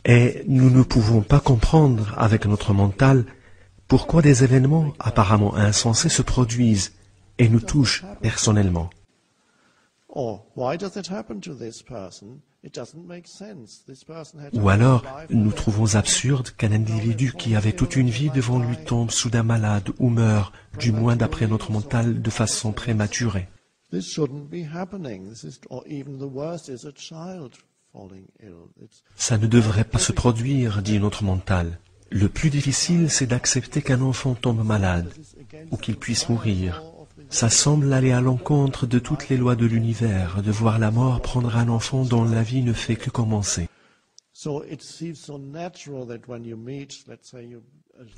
Et nous ne pouvons pas comprendre avec notre mental pourquoi des événements apparemment insensés se produisent et nous touchent personnellement. Ou alors, nous trouvons absurde qu'un individu qui avait toute une vie devant lui tombe soudain malade ou meurt, du moins d'après notre mental, de façon prématurée. Ça ne devrait pas se produire, dit notre mental. Le plus difficile, c'est d'accepter qu'un enfant tombe malade ou qu'il puisse mourir. Ça semble aller à l'encontre de toutes les lois de l'univers, de voir la mort prendre un enfant dont la vie ne fait que commencer.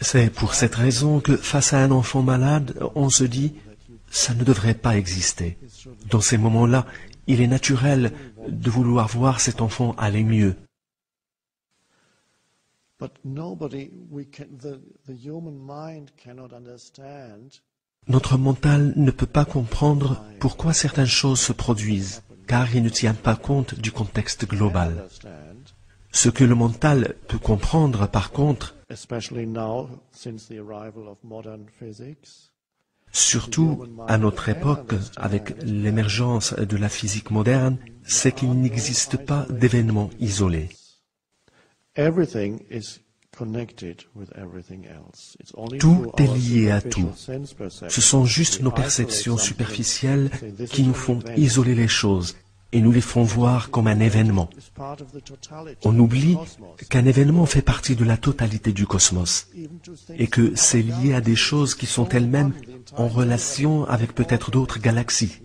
C'est pour cette raison que, face à un enfant malade, on se dit « ça ne devrait pas exister ». Dans ces moments-là, il est naturel de vouloir voir cet enfant aller mieux. Notre mental ne peut pas comprendre pourquoi certaines choses se produisent, car il ne tient pas compte du contexte global. Ce que le mental peut comprendre, par contre, surtout à notre époque, avec l'émergence de la physique moderne, c'est qu'il n'existe pas d'événements isolés. Tout est lié à tout. Ce sont juste nos perceptions superficielles qui nous font isoler les choses et nous les font voir comme un événement. On oublie qu'un événement fait partie de la totalité du cosmos et que c'est lié à des choses qui sont elles-mêmes en relation avec peut-être d'autres galaxies.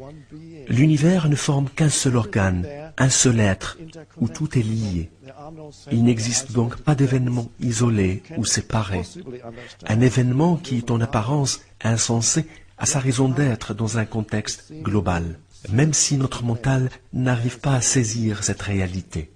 L'univers ne forme qu'un seul organe, un seul être, où tout est lié. Il n'existe donc pas d'événement isolé ou séparé. Un événement qui est en apparence insensé a sa raison d'être dans un contexte global, même si notre mental n'arrive pas à saisir cette réalité.